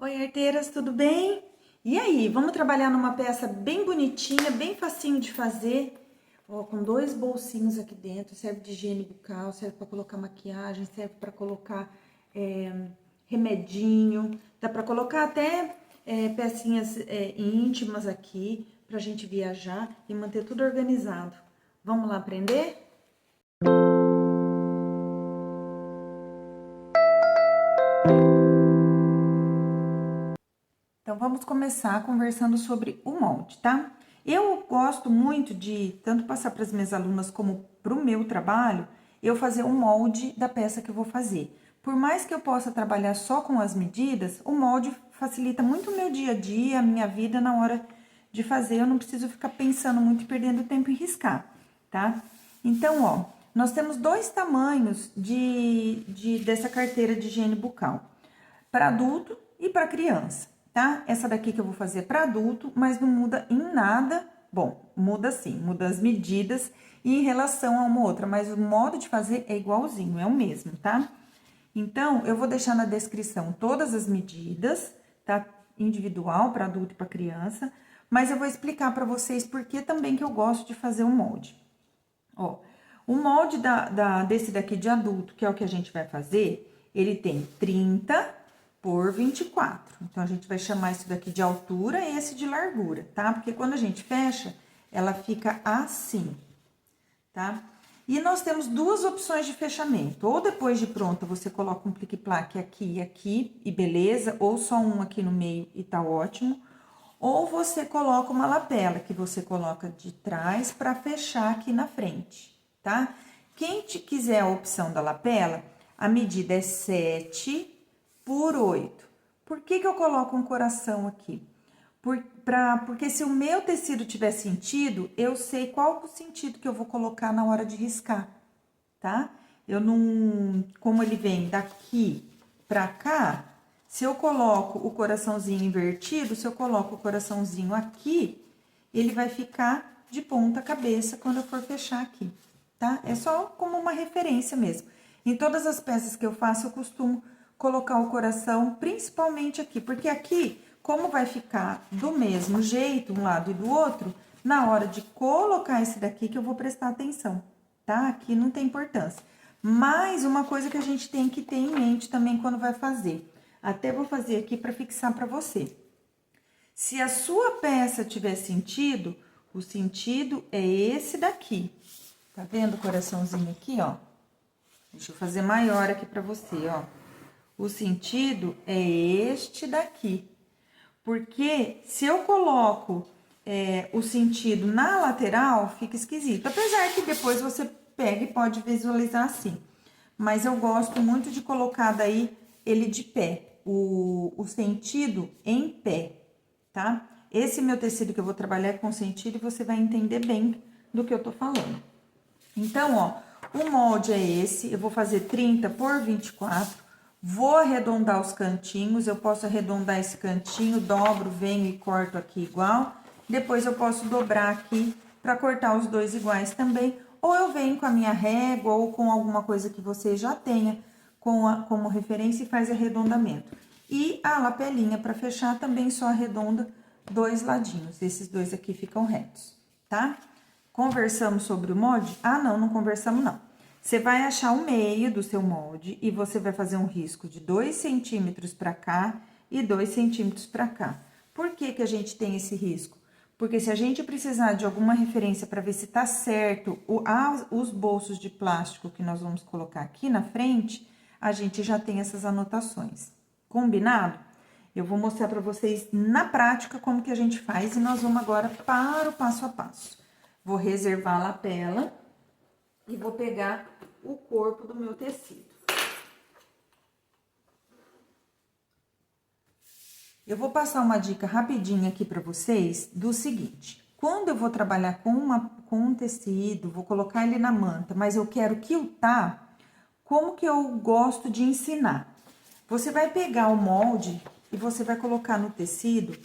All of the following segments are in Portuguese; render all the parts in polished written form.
Oi, arteiras, tudo bem? E aí, vamos trabalhar numa peça bem bonitinha, bem facinho de fazer. Ó, com dois bolsinhos aqui dentro, serve de higiene bucal, serve para colocar maquiagem, serve para colocar remedinho, dá para colocar até pecinhas íntimas aqui, pra gente viajar e manter tudo organizado. Vamos lá aprender? Então, vamos começar conversando sobre o molde, tá? Eu gosto muito de, tanto passar para as minhas alunas como para o meu trabalho, eu fazer um molde da peça que eu vou fazer. Por mais que eu possa trabalhar só com as medidas, o molde facilita muito o meu dia a dia, a minha vida na hora de fazer. Eu não preciso ficar pensando muito e perdendo tempo em riscar, tá? Então, ó, nós temos dois tamanhos dessa carteira de higiene bucal, para adulto e para criança, tá? Essa daqui que eu vou fazer para adulto, mas não muda em nada. Bom, muda sim, muda as medidas e em relação a uma outra, mas o modo de fazer é igualzinho, é o mesmo, tá? Então, eu vou deixar na descrição todas as medidas, tá? Individual para adulto e para criança, mas eu vou explicar para vocês por que também que eu gosto de fazer um molde. Ó, o molde desse daqui de adulto, que é o que a gente vai fazer, ele tem 30 por 24. Então, a gente vai chamar isso daqui de altura e esse de largura, tá? Porque quando a gente fecha, ela fica assim, tá? E nós temos duas opções de fechamento. Ou depois de pronta, você coloca um plique-plaque aqui e aqui, e beleza. Ou só um aqui no meio e tá ótimo. Ou você coloca uma lapela, que você coloca de trás para fechar aqui na frente, tá? Quem quiser a opção da lapela, a medida é 7 por 8. Por que eu coloco um coração aqui? Porque se o meu tecido tiver sentido, eu sei qual o sentido que eu vou colocar na hora de riscar, tá? Eu não... Como ele vem daqui pra cá, se eu coloco o coraçãozinho invertido, se eu coloco o coraçãozinho aqui, ele vai ficar de ponta cabeça quando eu for fechar aqui, tá? É só como uma referência mesmo. Em todas as peças que eu faço, eu costumo colocar o coração, principalmente aqui, porque aqui, como vai ficar do mesmo jeito, um lado e do outro, na hora de colocar esse daqui que eu vou prestar atenção, tá? Aqui não tem importância. Mas uma coisa que a gente tem que ter em mente também quando vai fazer. Até vou fazer aqui para fixar para você. Se a sua peça tiver sentido, o sentido é esse daqui. Tá vendo o coraçãozinho aqui, ó? Deixa eu fazer maior aqui para você, ó. O sentido é este daqui. Porque se eu coloco o sentido na lateral, fica esquisito. Apesar que depois você pega e pode visualizar assim. Mas eu gosto muito de colocar daí ele de pé, o sentido em pé, tá? Esse meu tecido que eu vou trabalhar é com sentido e você vai entender bem do que eu tô falando. Então, ó, o molde é esse, eu vou fazer 30 por 24, vou arredondar os cantinhos, eu posso arredondar esse cantinho, dobro, venho e corto aqui igual, depois eu posso dobrar aqui para cortar os dois iguais também, ou eu venho com a minha régua ou com alguma coisa que você já tenha como referência e faz arredondamento. E a lapelinha para fechar também só arredonda dois ladinhos, esses dois aqui ficam retos, tá? Conversamos sobre o molde? Ah, não, não conversamos não. Você vai achar o meio do seu molde e você vai fazer um risco de 2 centímetros para cá e 2 centímetros para cá. Por que que a gente tem esse risco? Porque se a gente precisar de alguma referência para ver se tá certo os bolsos de plástico que nós vamos colocar aqui na frente, a gente já tem essas anotações. Combinado? Eu vou mostrar para vocês na prática como que a gente faz e nós vamos agora para o passo a passo. Vou reservar a lapela e vou pegar o corpo do meu tecido. Eu vou passar uma dica rapidinha aqui para vocês do seguinte. Quando eu vou trabalhar com um tecido, vou colocar ele na manta, mas eu quero quiltar, como que eu gosto de ensinar? Você vai pegar o molde e você vai colocar no tecido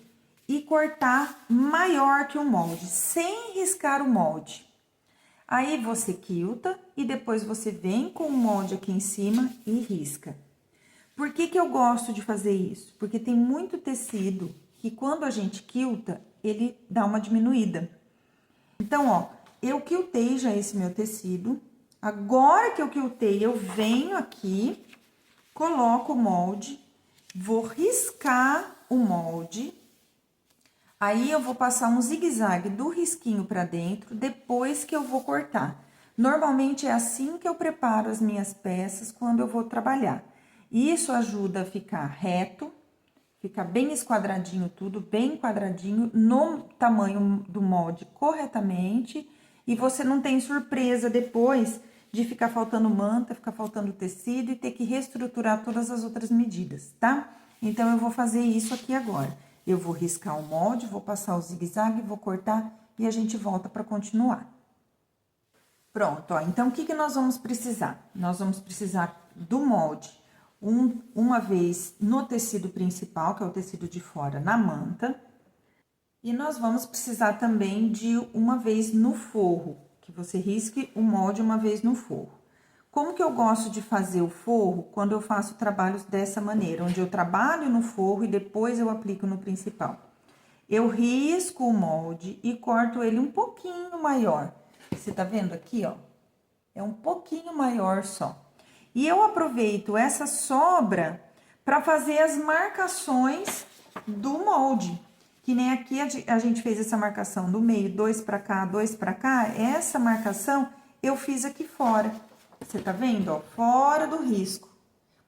e cortar maior que o molde, sem riscar o molde. Aí, você quilta e depois você vem com o molde aqui em cima e risca. Por que que eu gosto de fazer isso? Porque tem muito tecido que quando a gente quilta, ele dá uma diminuída. Então, ó, eu quiltei já esse meu tecido. Agora que eu quiltei, eu venho aqui, coloco o molde, vou riscar o molde. Aí eu vou passar um zigue-zague do risquinho pra dentro, depois que eu vou cortar. Normalmente é assim que eu preparo as minhas peças quando eu vou trabalhar. Isso ajuda a ficar reto, ficar bem esquadradinho tudo, bem quadradinho, no tamanho do molde corretamente. E você não tem surpresa depois de ficar faltando manta, ficar faltando tecido e ter que reestruturar todas as outras medidas, tá? Então, eu vou fazer isso aqui agora. Eu vou riscar o molde, vou passar o zigue-zague, vou cortar e a gente volta para continuar. Pronto, ó. Então, o que que nós vamos precisar? Nós vamos precisar do molde uma vez no tecido principal, que é o tecido de fora, na manta. E nós vamos precisar também de uma vez no forro, que você risque o molde uma vez no forro. Como que eu gosto de fazer o forro quando eu faço trabalhos dessa maneira, onde eu trabalho no forro e depois eu aplico no principal? Eu risco o molde e corto ele um pouquinho maior. Você tá vendo aqui, ó? É um pouquinho maior só. E eu aproveito essa sobra para fazer as marcações do molde. Que nem aqui a gente fez essa marcação do meio, 2 para cá, 2 para cá. Essa marcação eu fiz aqui fora. Você tá vendo, ó? Fora do risco.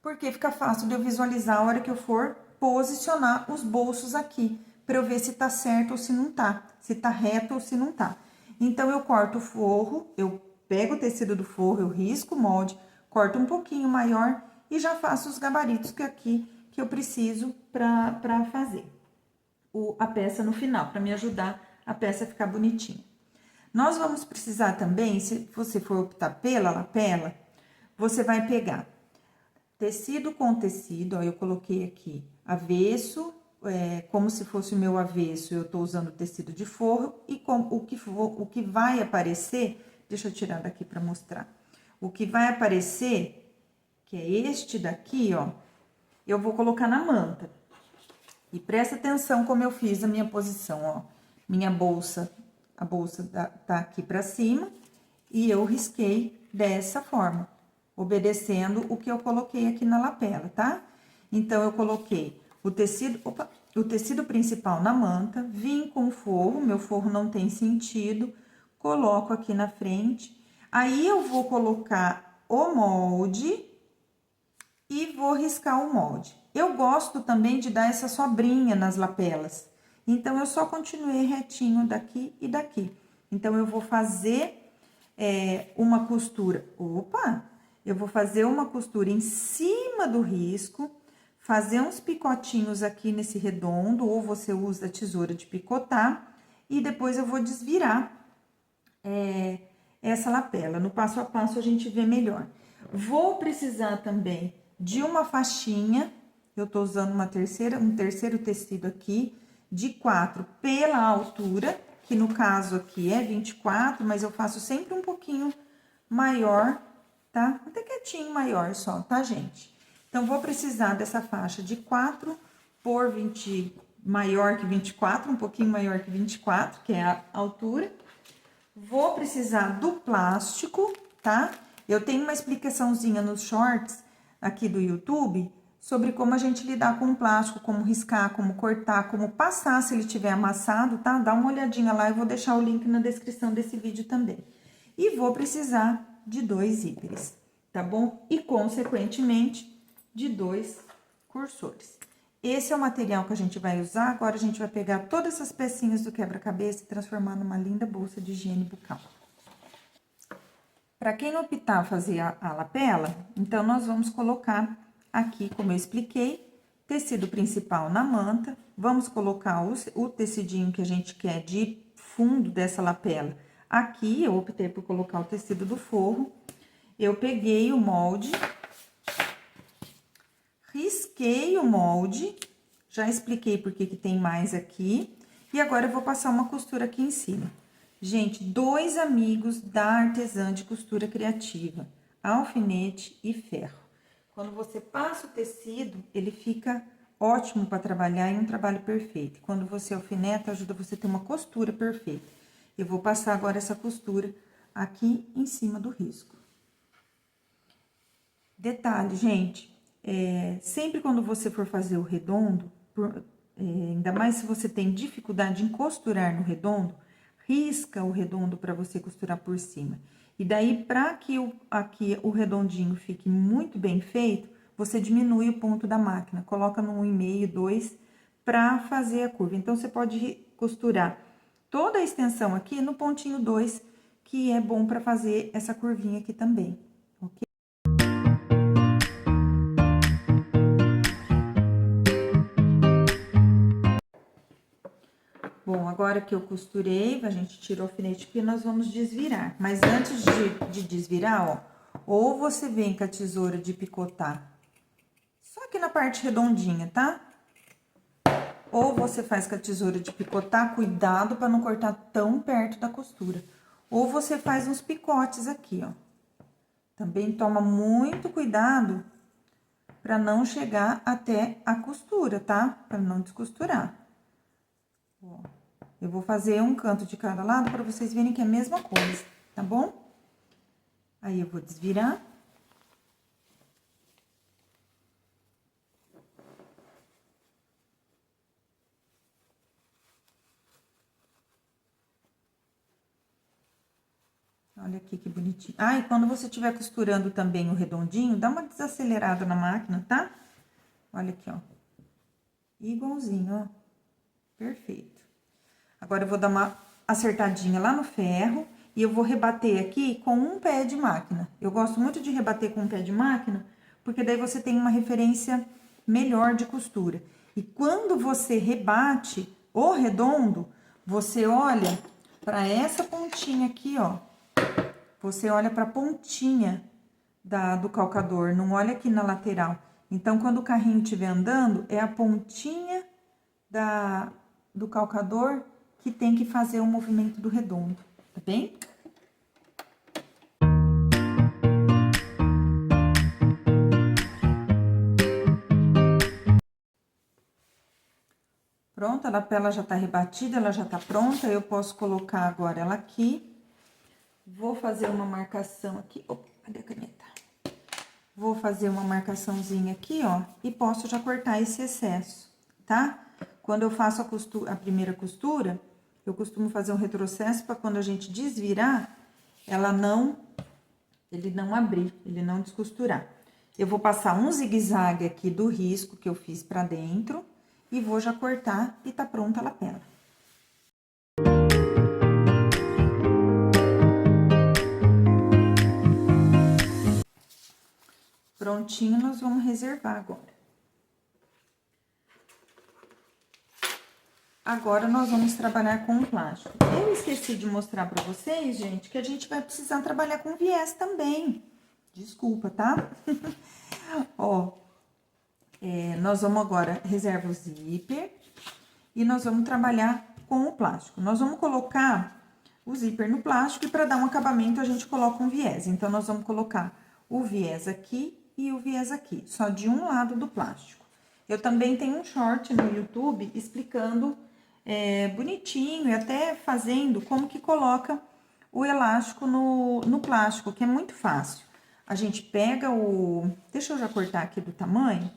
Porque fica fácil de eu visualizar a hora que eu for posicionar os bolsos aqui, para eu ver se tá certo ou se não tá, se tá reto ou se não tá. Então, eu corto o forro, eu pego o tecido do forro, eu risco o molde, corto um pouquinho maior e já faço os gabaritos que aqui que eu preciso para fazer a peça no final, para me ajudar a peça a ficar bonitinha. Nós vamos precisar também, se você for optar pela lapela, você vai pegar tecido com tecido, ó, eu coloquei aqui avesso, como se fosse o meu avesso, eu tô usando tecido de forro, e o que vai aparecer, deixa eu tirar daqui para mostrar. O que vai aparecer, que é este daqui, ó, eu vou colocar na manta. E presta atenção como eu fiz a minha posição, ó. Minha bolsa, a bolsa tá aqui pra cima, e eu risquei dessa forma, obedecendo o que eu coloquei aqui na lapela, tá? Então, eu coloquei o tecido principal na manta, vim com o forro, meu forro não tem sentido, coloco aqui na frente. Aí, eu vou colocar o molde e vou riscar o molde. Eu gosto também de dar essa sobrinha nas lapelas. Então, eu só continuei retinho daqui e daqui. Então, eu vou fazer uma costura. Opa! Eu vou fazer uma costura em cima do risco, fazer uns picotinhos aqui nesse redondo, ou você usa a tesoura de picotar, e depois eu vou desvirar essa lapela. No passo a passo a gente vê melhor. Vou precisar também de uma faixinha, eu tô usando um terceiro tecido aqui, de 4 pela altura, que no caso aqui é 24, mas eu faço sempre um pouquinho maior, tá? Até quietinho maior só, tá, gente? Então, vou precisar dessa faixa de 4 por 20, maior que 24, um pouquinho maior que 24, que é a altura. Vou precisar do plástico, tá? Eu tenho uma explicaçãozinha nos shorts aqui do YouTube sobre como a gente lidar com o plástico, como riscar, como cortar, como passar se ele tiver amassado, tá? Dá uma olhadinha lá, eu vou deixar o link na descrição desse vídeo também. E vou precisar de 2 zíperes, tá bom? E, consequentemente, de 2 cursores. Esse é o material que a gente vai usar. Agora, a gente vai pegar todas essas pecinhas do quebra-cabeça e transformar numa linda bolsa de higiene bucal. Para quem optar fazer a lapela, então, nós vamos colocar aqui, como eu expliquei, tecido principal na manta. Vamos colocar o tecidinho que a gente quer de fundo dessa lapela. Aqui, eu optei por colocar o tecido do forro. Eu peguei o molde, risquei o molde, já expliquei por que tem mais aqui. E agora, eu vou passar uma costura aqui em cima. Gente, 2 amigos da Artesã de Costura Criativa, alfinete e ferro. Quando você passa o tecido, ele fica ótimo para trabalhar em um trabalho perfeito. Quando você alfineta, ajuda você a ter uma costura perfeita. Eu vou passar agora essa costura aqui em cima do risco. Detalhe, gente, sempre quando você for fazer o redondo, ainda mais se você tem dificuldade em costurar no redondo, risca o redondo para você costurar por cima. E daí, para que aqui o redondinho fique muito bem feito, você diminui o ponto da máquina, coloca no 1,5, 2, para fazer a curva. Então, você pode costurar toda a extensão aqui no pontinho 2, que é bom para fazer essa curvinha aqui também, ok? Bom, agora que eu costurei, a gente tira o alfinete porque nós vamos desvirar. Mas antes de desvirar, ó, ou você vem com a tesoura de picotar só aqui na parte redondinha, tá? Ou você faz com a tesoura de picotar, cuidado para não cortar tão perto da costura. Ou você faz uns picotes aqui, ó. Também toma muito cuidado para não chegar até a costura, tá? Para não descosturar. Ó. Eu vou fazer um canto de cada lado para vocês verem que é a mesma coisa, tá bom? Aí, eu vou desvirar. Olha aqui que bonitinho. Ah, e quando você estiver costurando também o redondinho, dá uma desacelerada na máquina, tá? Olha aqui, ó. Igualzinho, ó. Perfeito. Agora, eu vou dar uma acertadinha lá no ferro e eu vou rebater aqui com um pé de máquina. Eu gosto muito de rebater com um pé de máquina, porque daí você tem uma referência melhor de costura. E quando você rebate o redondo, você olha para essa pontinha aqui, ó. Você olha para a pontinha do calcador, não olha aqui na lateral. Então, quando o carrinho estiver andando, é a pontinha do calcador que tem que fazer o movimento do redondo, tá bem? Pronto, a lapela já tá rebatida, ela já tá pronta, eu posso colocar agora ela aqui. Vou fazer uma marcação aqui. Opa, cadê a caneta? Vou fazer uma marcaçãozinha aqui, ó, e posso já cortar esse excesso, tá? Quando eu faço a primeira costura, eu costumo fazer um retrocesso para quando a gente desvirar, ele não abrir, ele não descosturar. Eu vou passar um zigue-zague aqui do risco que eu fiz pra dentro e vou já cortar e tá pronta a lapela. Prontinho, nós vamos reservar agora. Agora, nós vamos trabalhar com o plástico. Eu esqueci de mostrar pra vocês, gente, que a gente vai precisar trabalhar com viés também. Desculpa, tá? Ó, nós vamos agora reservar o zíper e nós vamos trabalhar com o plástico. Nós vamos colocar o zíper no plástico e para dar um acabamento a gente coloca um viés. Então, nós vamos colocar o viés aqui e o viés aqui, só de um lado do plástico. Eu também tenho um short no YouTube explicando bonitinho e até fazendo como que coloca o elástico no plástico, que é muito fácil. A gente pega deixa eu já cortar aqui do tamanho,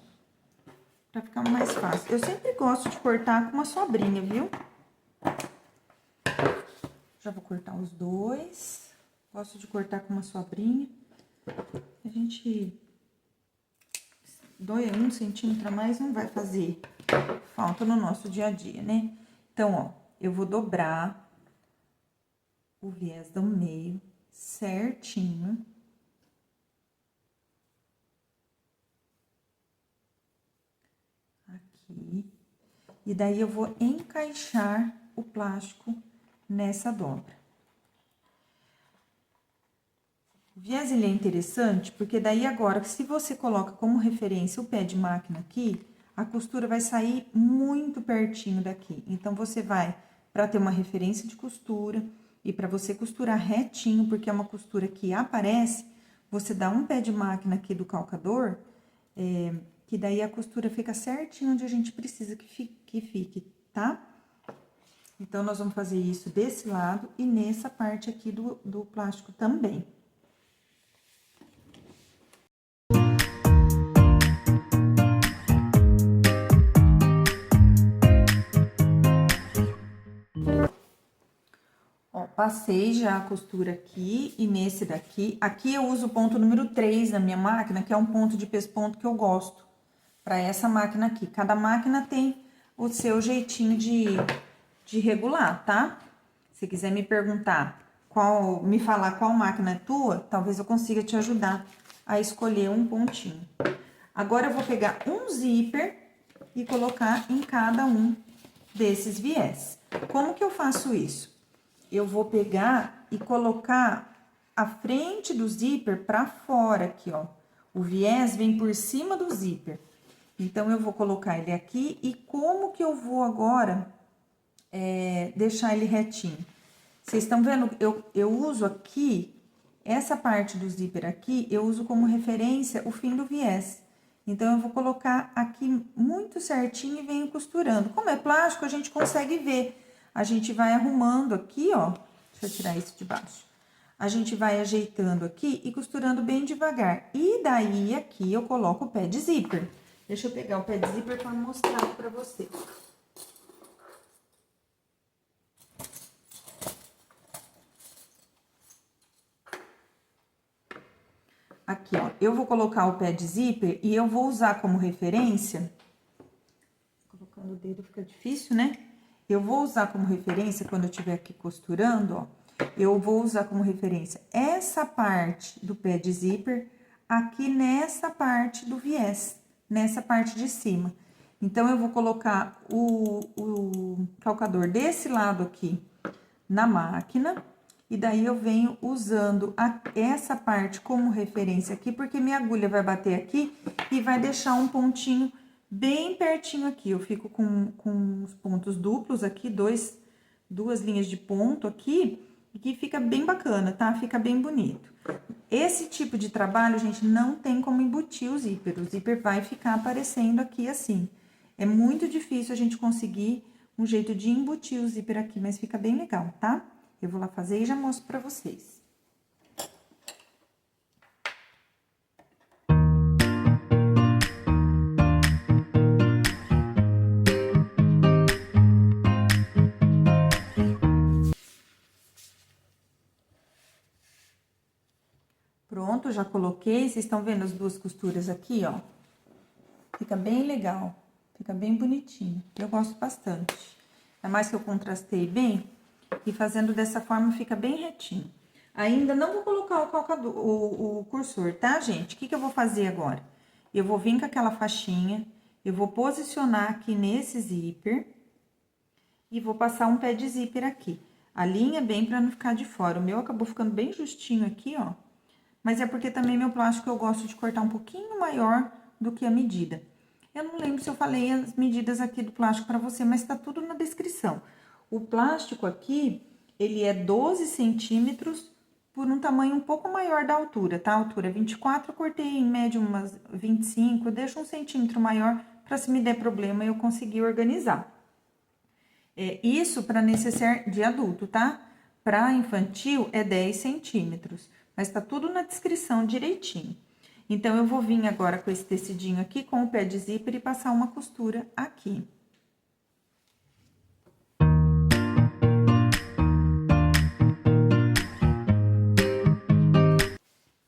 pra ficar mais fácil. Eu sempre gosto de cortar com uma sobrinha, viu? Já vou cortar os dois. Gosto de cortar com uma sobrinha. A gente... 1 centímetro a mais não vai fazer falta no nosso dia a dia, né? Então, ó, eu vou dobrar o viés do meio certinho. Aqui. E daí, eu vou encaixar o plástico nessa dobra. O viés, ele é interessante, porque daí agora, se você coloca como referência o pé de máquina aqui, a costura vai sair muito pertinho daqui. Então, você vai, para ter uma referência de costura e para você costurar retinho, porque é uma costura que aparece, você dá um pé de máquina aqui do calcador, que daí a costura fica certinho onde a gente precisa que fique, tá? Então, nós vamos fazer isso desse lado e nessa parte aqui do plástico também. Ó, passei já a costura aqui e nesse daqui. Aqui eu uso o ponto número 3 na minha máquina, que é um ponto de pesponto que eu gosto. Pra essa máquina aqui. Cada máquina tem o seu jeitinho de regular, tá? Se quiser me perguntar, me falar qual máquina é tua, talvez eu consiga te ajudar a escolher um pontinho. Agora, eu vou pegar um zíper e colocar em cada um desses viés. Como que eu faço isso? Eu vou pegar e colocar a frente do zíper pra fora aqui, ó. O viés vem por cima do zíper. Então, eu vou colocar ele aqui e como que eu vou agora deixar ele retinho? Vocês estão vendo? Eu uso aqui, essa parte do zíper aqui, eu uso como referência o fim do viés. Então, eu vou colocar aqui muito certinho e venho costurando. Como é plástico, a gente consegue ver. A gente vai arrumando aqui, ó. Deixa eu tirar isso de baixo. A gente vai ajeitando aqui e costurando bem devagar. E daí, aqui, eu coloco o pé de zíper. Deixa eu pegar o pé de zíper para mostrar para vocês. Aqui, ó, eu vou colocar o pé de zíper e eu vou usar como referência... Colocando o dedo fica difícil, né? Eu vou usar como referência, quando eu estiver aqui costurando, ó, eu vou usar como referência essa parte do pé de zíper aqui nessa parte do viés, nessa parte de cima. Então, eu vou colocar o calcador desse lado aqui na máquina, e daí eu venho usando essa parte como referência aqui, porque minha agulha vai bater aqui e vai deixar um pontinho bem pertinho aqui. Eu fico com os pontos duplos aqui, duas linhas de ponto aqui, e que fica bem bacana, tá? Fica bem bonito. Esse tipo de trabalho, gente, não tem como embutir o zíper vai ficar aparecendo aqui assim. É muito difícil a gente conseguir um jeito de embutir o zíper aqui, mas fica bem legal, tá? Eu vou lá fazer e já mostro pra vocês. Pronto, já coloquei. Vocês estão vendo as duas costuras aqui, ó? Fica bem legal, fica bem bonitinho. Eu gosto bastante. Ainda mais que eu contrastei bem. E fazendo dessa forma fica bem retinho. Ainda não vou colocar o cursor, tá, gente? O que eu vou fazer agora? Eu vou vir com aquela faixinha, eu vou posicionar aqui nesse zíper e vou passar um pé de zíper aqui. Alinha bem pra não ficar de fora. O meu acabou ficando bem justinho aqui, ó. Mas é porque também meu plástico eu gosto de cortar um pouquinho maior do que a medida. Eu não lembro se eu falei as medidas aqui do plástico pra você, mas tá tudo na descrição. O plástico aqui, ele é 12 centímetros por um tamanho um pouco maior da altura, tá? A altura é 24, eu cortei em média umas 25, eu deixo um centímetro maior para se me der problema eu conseguir organizar. Isso para necessaire de adulto, tá? Para infantil é 10 centímetros, mas tá tudo na descrição direitinho. Então, eu vou vir agora com esse tecidinho aqui, com o pé de zíper e passar uma costura aqui.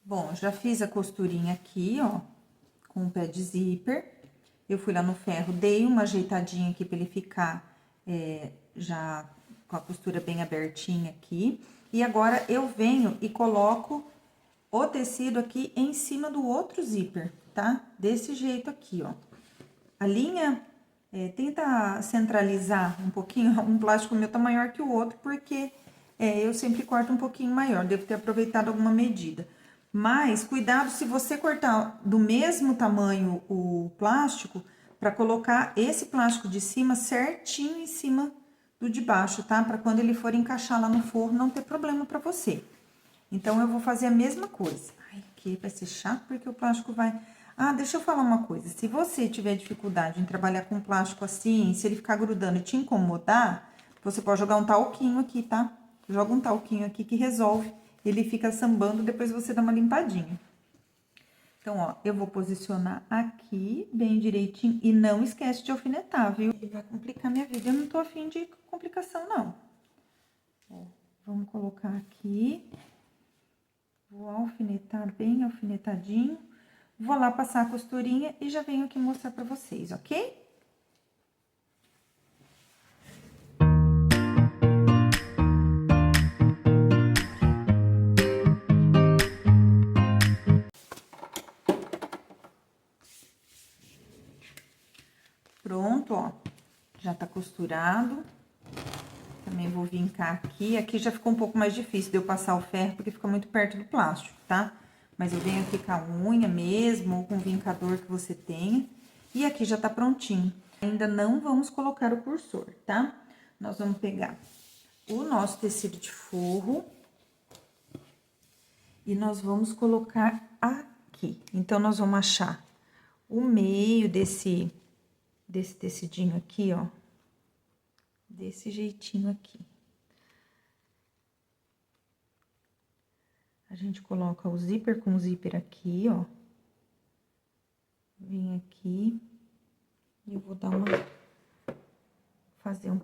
Bom, já fiz a costurinha aqui, ó, com o pé de zíper. Eu fui lá no ferro, dei uma ajeitadinha aqui pra ele ficar já com a costura bem abertinha aqui. E agora, eu venho e coloco o tecido aqui em cima do outro zíper, tá? Desse jeito aqui, ó. A linha, tenta centralizar um pouquinho, um plástico meu tá maior que o outro, porque eu sempre corto um pouquinho maior, devo ter aproveitado alguma medida. Mas, cuidado se você cortar do mesmo tamanho o plástico, para colocar esse plástico de cima certinho em cima do de baixo, tá? Para quando ele for encaixar lá no forno, não ter problema para você. Então, eu vou fazer a mesma coisa. Ai, aqui vai ser chato, porque o plástico vai... Ah, deixa eu falar uma coisa. Se você tiver dificuldade em trabalhar com plástico assim, se ele ficar grudando e te incomodar, você pode jogar um talquinho aqui, tá? Joga um talquinho aqui que resolve. Ele fica sambando, depois você dá uma limpadinha. Então, ó, eu vou posicionar aqui bem direitinho e não esquece de alfinetar, viu? Vai complicar minha vida, eu não tô afim de complicação, não. Ó, vamos colocar aqui. Vou alfinetar bem alfinetadinho. Vou lá passar a costurinha e já venho aqui mostrar pra vocês, ok? Pronto, ó. Já tá costurado. Também vou vincar aqui. Aqui já ficou um pouco mais difícil de eu passar o ferro, porque fica muito perto do plástico, tá? Mas eu venho aqui com a unha mesmo, ou com o vincador que você tenha. E aqui já tá prontinho. Ainda não vamos colocar o cursor, tá? Nós vamos pegar o nosso tecido de forro. E nós vamos colocar aqui. Então, nós vamos achar o meio desse tecidinho aqui, ó. Desse jeitinho aqui. A gente coloca o zíper com o zíper aqui, ó. Vem aqui. E eu vou dar fazer um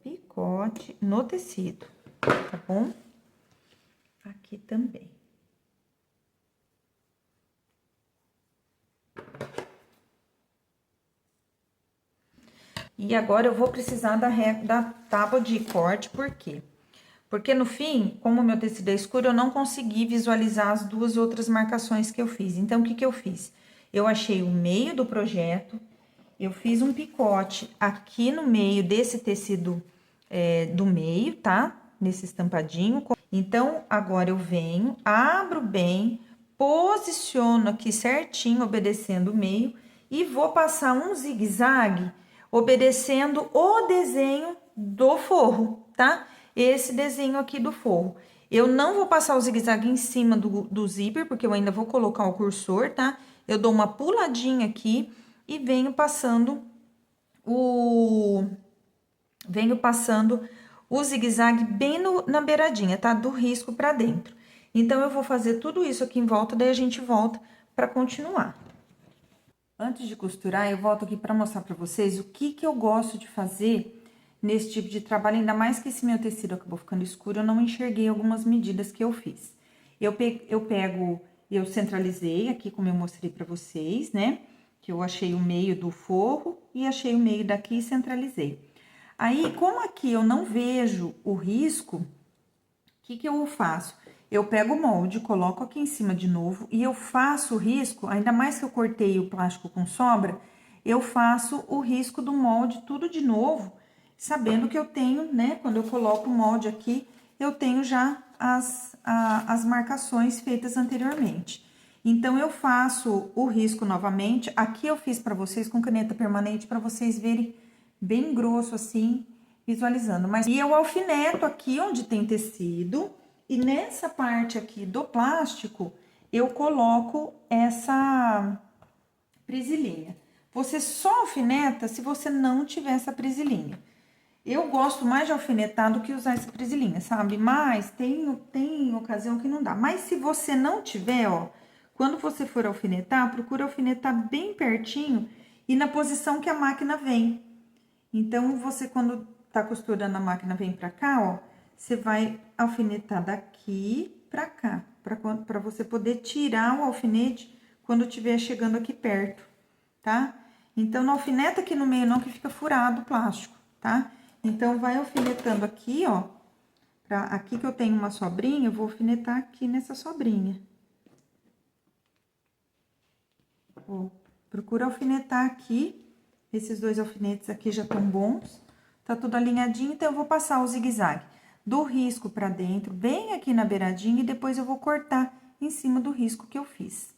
picote no tecido, tá bom? Aqui também. E agora eu vou precisar da tábua de corte, por quê? Porque no fim, como o meu tecido é escuro, eu não consegui visualizar as duas outras marcações que eu fiz. Então, o que que eu fiz? Eu achei o meio do projeto, eu fiz um picote aqui no meio desse tecido do meio, tá? Nesse estampadinho. Então, agora eu venho, abro bem, posiciono aqui certinho, obedecendo o meio, e vou passar um zigue-zague obedecendo o desenho do forro, tá? Esse desenho aqui do forro. Eu não vou passar o zigue-zague em cima do zíper, porque eu ainda vou colocar o cursor, tá? Eu dou uma puladinha aqui e venho passando o zigue-zague bem na beiradinha, tá? Do risco pra dentro. Então, eu vou fazer tudo isso aqui em volta, daí a gente volta pra continuar. Antes de costurar, eu volto aqui para mostrar para vocês o que eu gosto de fazer nesse tipo de trabalho, ainda mais que esse meu tecido acabou ficando escuro, eu não enxerguei algumas medidas que eu fiz. Eu centralizei aqui, como eu mostrei para vocês, né? Que eu achei o meio do forro e achei o meio daqui e centralizei. Aí, como aqui eu não vejo o risco, o que eu faço? Eu pego o molde, coloco aqui em cima de novo e eu faço o risco, ainda mais que eu cortei o plástico com sobra, eu faço o risco do molde tudo de novo, sabendo que eu tenho, né, quando eu coloco o molde aqui, eu tenho já as marcações feitas anteriormente. Então, eu faço o risco novamente, aqui eu fiz para vocês com caneta permanente, para vocês verem bem grosso assim, visualizando. E eu alfineto aqui onde tem tecido, e nessa parte aqui do plástico, eu coloco essa prisilinha. Você só alfineta se você não tiver essa prisilinha. Eu gosto mais de alfinetar do que usar essa prisilinha, sabe? Mas tem ocasião que não dá. Mas se você não tiver, ó, quando você for alfinetar, procura alfinetar bem pertinho e na posição que a máquina vem. Então, você quando tá costurando a máquina vem pra cá, ó, você vai alfinetar daqui pra cá, pra você poder tirar o alfinete quando estiver chegando aqui perto, tá? Então, não alfineta aqui no meio não, que fica furado o plástico, tá? Então, vai alfinetando aqui, ó, aqui que eu tenho uma sobrinha, eu vou alfinetar aqui nessa sobrinha. Ó, procura alfinetar aqui, esses dois alfinetes aqui já estão bons, tá tudo alinhadinho, então eu vou passar o zigue-zague do risco pra dentro, bem aqui na beiradinha, e depois eu vou cortar em cima do risco que eu fiz.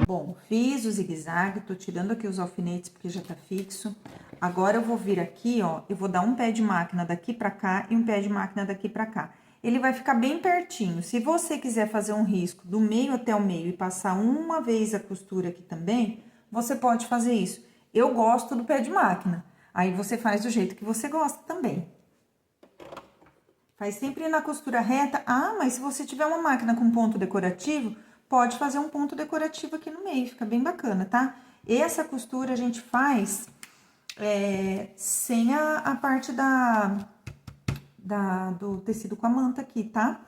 Bom, fiz o zigue-zague, tô tirando aqui os alfinetes porque já tá fixo. Agora eu vou vir aqui, ó, eu vou dar um pé de máquina daqui pra cá e um pé de máquina daqui pra cá. Ele vai ficar bem pertinho. Se você quiser fazer um risco do meio até o meio e passar uma vez a costura aqui também, você pode fazer isso. Eu gosto do pé de máquina. Aí você faz do jeito que você gosta também. Faz sempre na costura reta. Ah, mas se você tiver uma máquina com ponto decorativo, pode fazer um ponto decorativo aqui no meio, fica bem bacana, tá? Essa costura a gente faz sem a parte do tecido com a manta aqui, tá?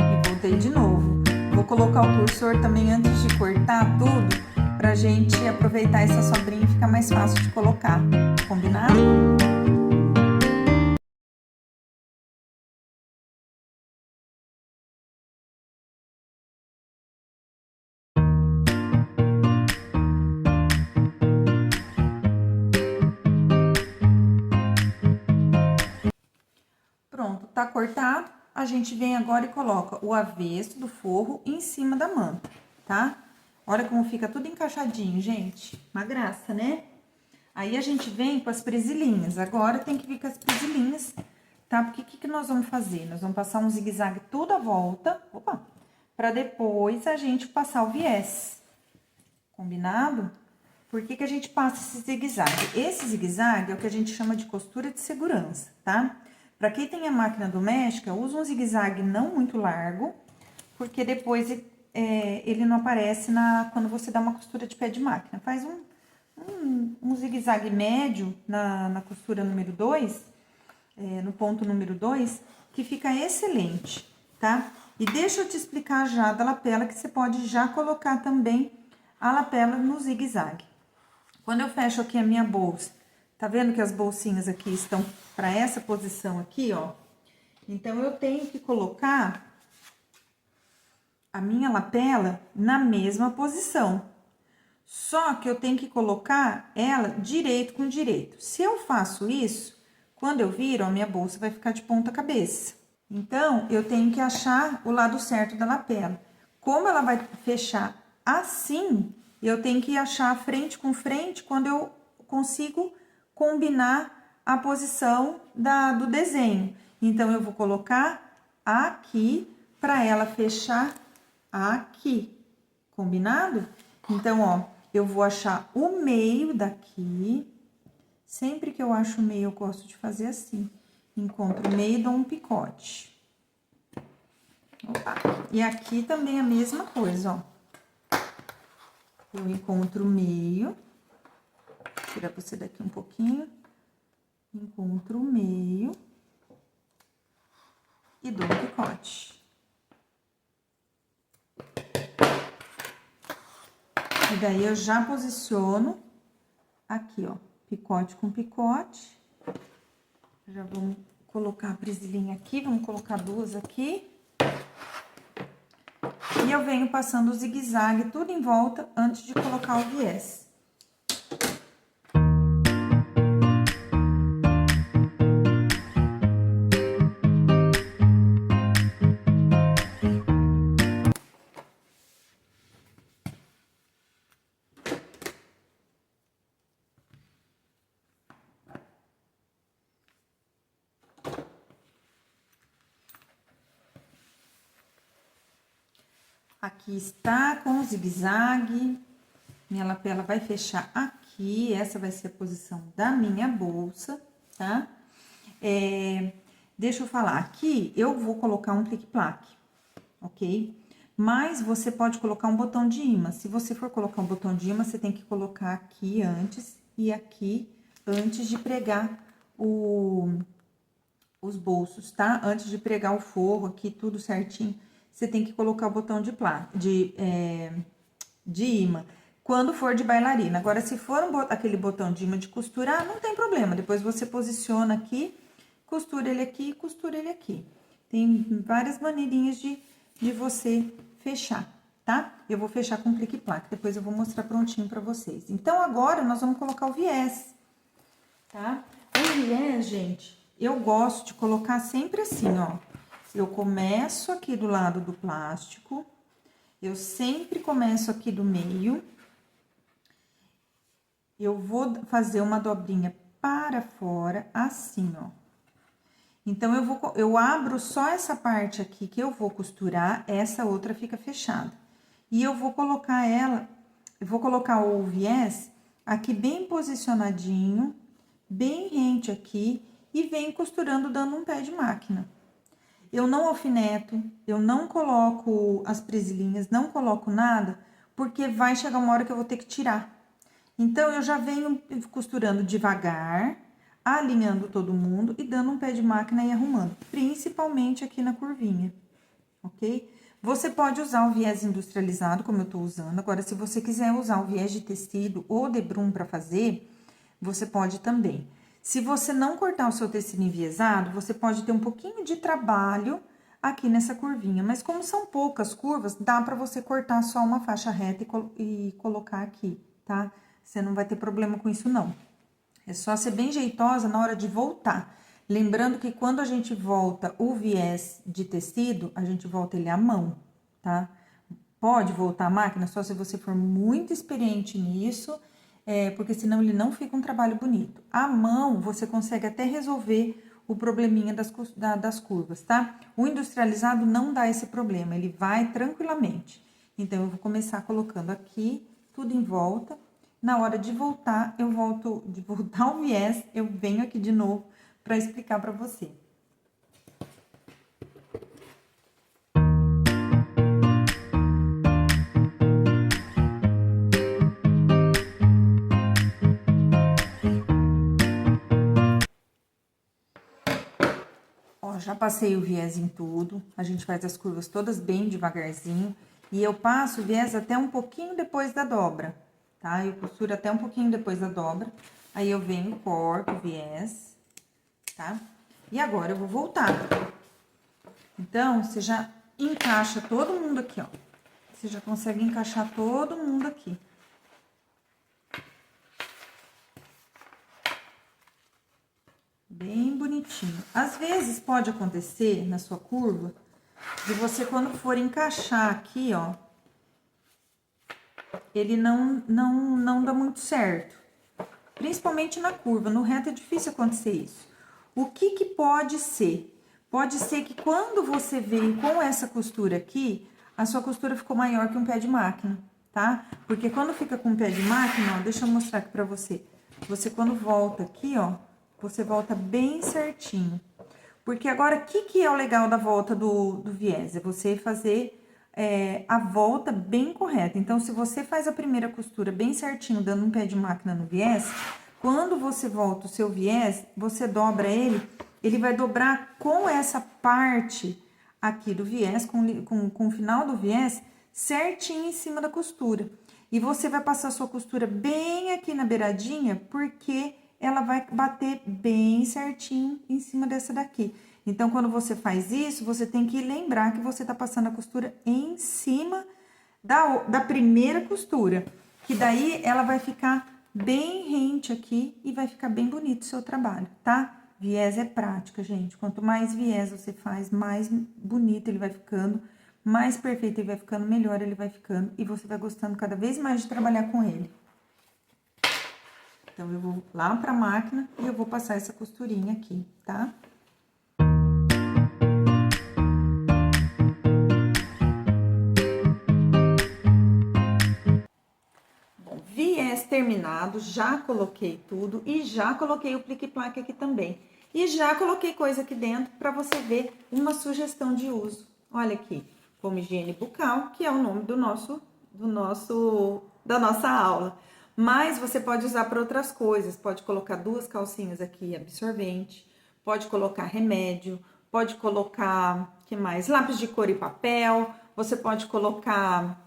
E voltei de novo. Vou colocar o cursor também antes de cortar tudo, pra gente aproveitar essa sobrinha e ficar mais fácil de colocar, combinado? Pronto, tá cortado. A gente vem agora e coloca o avesso do forro em cima da manta, tá? Olha como fica tudo encaixadinho, gente. Uma graça, né? Aí a gente vem com as presilhinhas. Agora tem que vir com as presilhinhas, tá? Porque o que nós vamos fazer? Nós vamos passar um zigue-zague toda a volta, opa, pra depois a gente passar o viés. Combinado? Por que a gente passa esse zigue-zague? Esse zigue-zague é o que a gente chama de costura de segurança, tá? Pra quem tem a máquina doméstica, usa um zigue-zague não muito largo, porque depois ele não aparece quando você dá uma costura de pé de máquina. Faz um zigue-zague médio na costura número 2, no ponto número 2, que fica excelente, tá? E deixa eu te explicar já da lapela, que você pode já colocar também a lapela no zigue-zague. Quando eu fecho aqui a minha bolsa, tá vendo que as bolsinhas aqui estão para essa posição aqui, ó? Então, eu tenho que colocar a minha lapela na mesma posição. Só que eu tenho que colocar ela direito com direito. Se eu faço isso, quando eu viro, a minha bolsa vai ficar de ponta cabeça. Então, eu tenho que achar o lado certo da lapela. Como ela vai fechar assim, eu tenho que achar frente com frente quando eu consigo combinar a posição do desenho. Então, eu vou colocar aqui para ela fechar aqui, combinado? Então, ó, eu vou achar o meio daqui. Sempre que eu acho o meio, eu gosto de fazer assim. Encontro o meio e dou um picote. Opa. E aqui também a mesma coisa, ó. Eu encontro o meio. Vou tirar você daqui um pouquinho. Encontro o meio. E dou um picote. E daí, eu já posiciono aqui, ó, picote com picote. Já vamos colocar a presilhinha aqui, vamos colocar duas aqui. E eu venho passando o zigue-zague tudo em volta antes de colocar o viés. Aqui está com o zigue-zague. Minha lapela vai fechar aqui. Essa vai ser a posição da minha bolsa, tá? Deixa eu falar. Aqui, eu vou colocar um plique-plaque, ok? Mas você pode colocar um botão de imã. Se você for colocar um botão de imã, você tem que colocar aqui antes e aqui antes de pregar os bolsos, tá? Antes de pregar o forro aqui, tudo certinho, você tem que colocar o botão de imã, quando for de bailarina. Agora, se for aquele botão de imã de costurar, não tem problema. Depois você posiciona aqui, costura ele aqui e costura ele aqui. Tem várias maneirinhas de você fechar, tá? Eu vou fechar com clique-plaque, depois eu vou mostrar prontinho pra vocês. Então, agora, nós vamos colocar o viés, tá? O viés, gente, eu gosto de colocar sempre assim, ó. Eu começo aqui do lado do plástico, eu sempre começo aqui do meio. Eu vou fazer uma dobrinha para fora, assim, ó. Então, eu abro só essa parte aqui que eu vou costurar, essa outra fica fechada. E eu vou colocar eu vou colocar o viés aqui bem posicionadinho, bem rente aqui, e venho costurando dando um pé de máquina. Eu não alfineto, eu não coloco as presilhinhas, não coloco nada, porque vai chegar uma hora que eu vou ter que tirar. Então, eu já venho costurando devagar, alinhando todo mundo e dando um pé de máquina e arrumando, principalmente aqui na curvinha, ok? Você pode usar o viés industrializado, como eu tô usando. Agora, se você quiser usar o viés de tecido ou de brum para fazer, você pode também. Se você não cortar o seu tecido enviesado, você pode ter um pouquinho de trabalho aqui nessa curvinha. Mas como são poucas curvas, dá para você cortar só uma faixa reta e colocar aqui, tá? Você não vai ter problema com isso, não. É só ser bem jeitosa na hora de voltar. Lembrando que quando a gente volta o viés de tecido, a gente volta ele à mão, tá? Pode voltar a máquina só se você for muito experiente nisso, porque senão ele não fica um trabalho bonito. A mão, você consegue até resolver o probleminha das curvas, tá? O industrializado não dá esse problema, ele vai tranquilamente. Então, eu vou começar colocando aqui, tudo em volta. Na hora de voltar, de voltar o viés, eu venho aqui de novo para explicar para você. Ó, já passei o viés em tudo, a gente faz as curvas todas bem devagarzinho, e eu passo o viés até um pouquinho depois da dobra, tá? Eu costuro até um pouquinho depois da dobra, aí eu venho, corto o viés, tá? E agora eu vou voltar. Então, você já encaixa todo mundo aqui, ó. Você já consegue encaixar todo mundo aqui. Bem bonitinho. Às vezes pode acontecer na sua curva de você, quando for encaixar aqui, ó, ele não dá muito certo. Principalmente na curva, no reto é difícil acontecer isso. O que pode ser? Pode ser que quando você vem com essa costura aqui, a sua costura ficou maior que um pé de máquina, tá? Porque quando fica com um pé de máquina, ó, deixa eu mostrar aqui pra você. Você quando volta aqui, ó, você volta bem certinho. Porque agora, o que é o legal da volta do viés? É você fazer a volta bem correta. Então, se você faz a primeira costura bem certinho, dando um pé de máquina no viés, quando você volta o seu viés, você dobra ele vai dobrar com essa parte aqui do viés, com o final do viés, certinho em cima da costura. E você vai passar a sua costura bem aqui na beiradinha, porque ela vai bater bem certinho em cima dessa daqui. Então, quando você faz isso, você tem que lembrar que você tá passando a costura em cima da primeira costura, que daí ela vai ficar bem rente aqui e vai ficar bem bonito o seu trabalho, tá? Viés é prática, gente. Quanto mais viés você faz, mais bonito ele vai ficando, mais perfeito ele vai ficando, melhor ele vai ficando e você vai gostando cada vez mais de trabalhar com ele. Então, eu vou lá pra máquina e eu vou passar essa costurinha aqui, tá? Bom, viés terminado, já coloquei tudo e já coloquei o plique-plaque aqui também. E já coloquei coisa aqui dentro para você ver uma sugestão de uso. Olha aqui, como higiene bucal, que é o nome da nossa aula. Mas você pode usar para outras coisas, pode colocar 2 calcinhas aqui absorvente, pode colocar remédio, pode colocar, que mais? Lápis de cor e papel, você pode colocar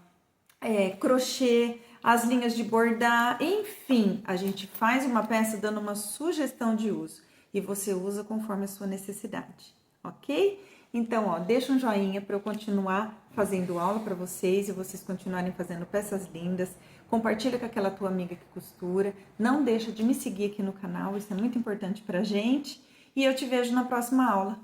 crochê, as linhas de bordar, enfim, a gente faz uma peça dando uma sugestão de uso e você usa conforme a sua necessidade, ok? Então, ó, deixa um joinha para eu continuar fazendo aula para vocês e vocês continuarem fazendo peças lindas. Compartilha com aquela tua amiga que costura. Não deixa de me seguir aqui no canal, isso é muito importante pra gente. E eu te vejo na próxima aula.